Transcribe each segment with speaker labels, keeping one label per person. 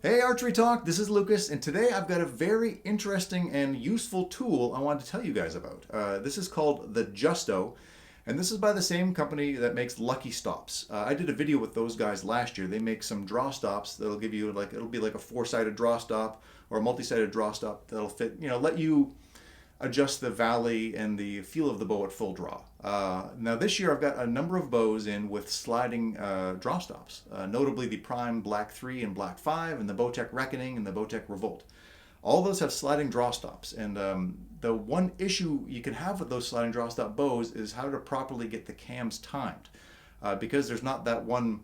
Speaker 1: Hey Archery Talk, this is Lucas, and today I've got a very interesting and useful tool I wanted to tell you guys about. This is called the Justo, and this is by the same company that makes Lucky Stops. I did a video with those guys last year. They make some draw stops that'll give you it'll be like a four-sided draw stop or a multi-sided draw stop that'll fit, let you adjust the valley and the feel of the bow at full draw. Now this year I've got a number of bows in with sliding draw stops, notably the Prime Black 3 and Black 5 and the Bowtech Reckoning and the Bowtech Revolt. All those have sliding draw stops, and the one issue you can have with those sliding draw stop bows is how to properly get the cams timed, because there's not that one,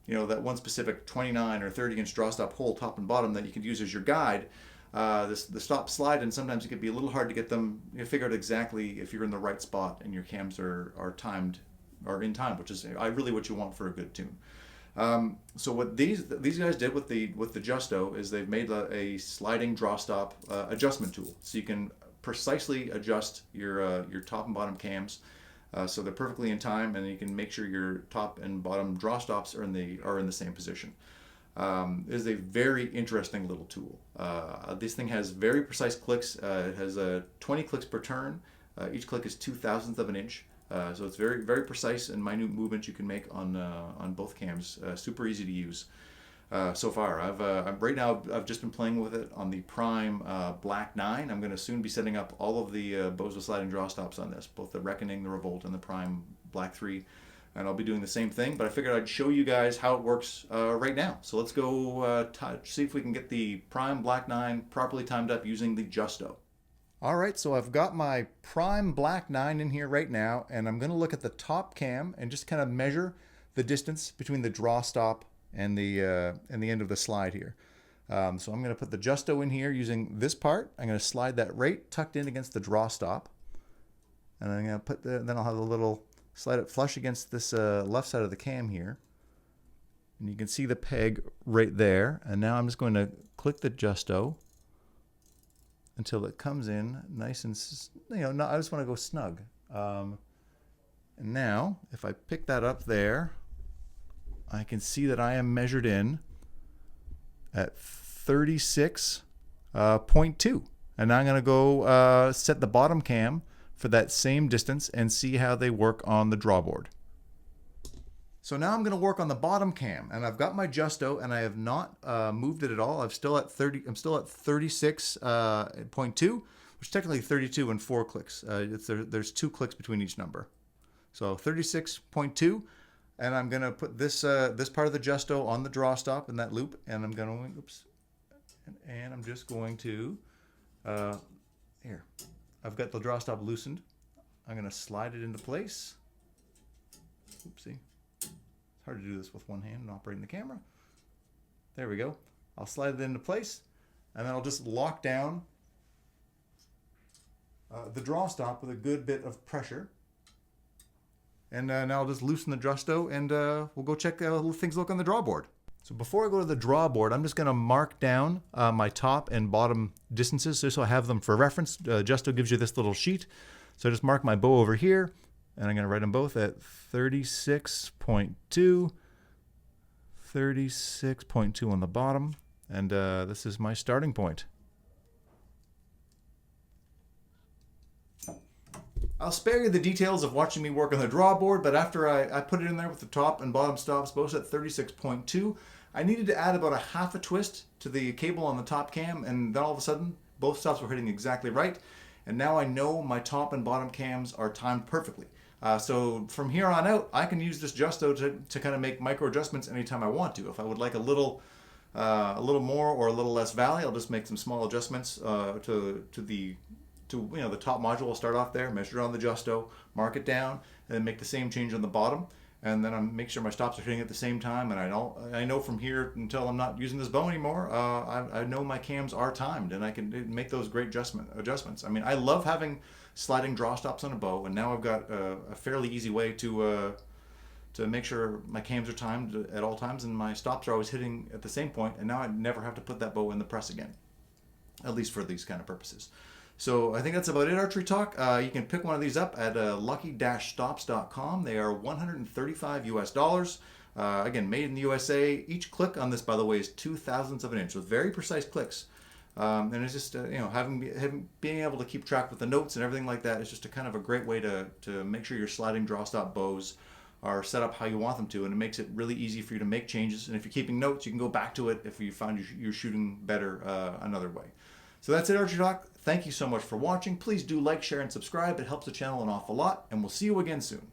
Speaker 1: that one specific 29 or 30-inch draw stop hole top and bottom that you can use as your guide. The stop slide, and sometimes it can be a little hard to get them figure out exactly if you're in the right spot and your cams are timed or in time, which is really what you want for a good tune. So what these guys did with the Justo is they've made a sliding draw stop adjustment tool, so you can precisely adjust your top and bottom cams, so they're perfectly in time, and you can make sure your top and bottom draw stops are in the same position. Is a very interesting little tool. This thing has very precise clicks. It has 20 clicks per turn. Each click is 2/1000th of an inch. So it's very, very precise and minute movements you can make on both cams. Super easy to use. So far, right now I've just been playing with it on the Prime Black 9. I'm going to soon be setting up all of the bows with sliding draw stops on this, both the Reckoning, the Revolt, and the Prime Black 3. And I'll be doing the same thing, but I figured I'd show you guys how it works right now. So let's go see if we can get the Prime Black 9 properly timed up using the Justo. All right, so I've got my Prime Black 9 in here right now, and I'm going to look at the top cam and just kind of measure the distance between the draw stop and the end of the slide here. So I'm going to put the Justo in here using this part. I'm going to slide that right tucked in against the draw stop, and I'm going to then I'll have a little slide it flush against this left side of the cam here, and you can see the peg right there. And now I'm just going to click the Justo until it comes in nice and I just want to go snug. And now if I pick that up there, I can see that I am measured in at 36.2, and now I'm going to go set the bottom cam for that same distance and see how they work on the drawboard. So now I'm going to work on the bottom cam, and I've got my Justo, and I have not moved it at all. I'm still at 36.2, which is technically 32 and 4 clicks. There's 2 clicks between each number. So 36.2, and I'm going to put this part of the Justo on the draw stop in that loop, and I'm going to and I'm just going to here. I've got the draw stop loosened. I'm going to slide it into place. Oopsie. It's hard to do this with one hand and operating the camera. There we go. I'll slide it into place, and then I'll just lock down the draw stop with a good bit of pressure. And now I'll just loosen the Justo, and we'll go check how things look on the drawboard. So before I go to the drawboard, I'm just going to mark down my top and bottom distances just so I have them for reference. Justo gives you this little sheet. So I just mark my bow over here, and I'm going to write them both at 36.2, 36.2 on the bottom, and this is my starting point. I'll spare you the details of watching me work on the drawboard, but after I put it in there with the top and bottom stops both at 36.2, I needed to add about a half a twist to the cable on the top cam, and then all of a sudden both stops were hitting exactly right, and now I know my top and bottom cams are timed perfectly. So from here on out, I can use this Justo to kind of make micro adjustments anytime I want to. If I would like a little more or a little less valley, I'll just make some small adjustments to the top module. Will start off there, measure it on the Justo, mark it down, and then make the same change on the bottom. And then I make sure my stops are hitting at the same time. And I know from here until I'm not using this bow anymore, I know my cams are timed, and I can make those great adjustments. I mean, I love having sliding draw stops on a bow, and now I've got a fairly easy way to make sure my cams are timed at all times, and my stops are always hitting at the same point. And now I never have to put that bow in the press again, at least for these kind of purposes. So I think that's about it, Archery Talk. You can pick one of these up at lucky-stops.com. They are $135 US. Again, made in the USA. Each click on this, by the way, is 0.02 of an inch, so very precise clicks. And it's just being able to keep track with the notes and everything like that is just a kind of a great way to make sure your sliding draw stop bows are set up how you want them to, and it makes it really easy for you to make changes. And if you're keeping notes, you can go back to it if you find you're shooting better another way. So that's it, ArcheryTalk. Thank you so much for watching. Please do like, share, and subscribe. It helps the channel an awful lot, and we'll see you again soon.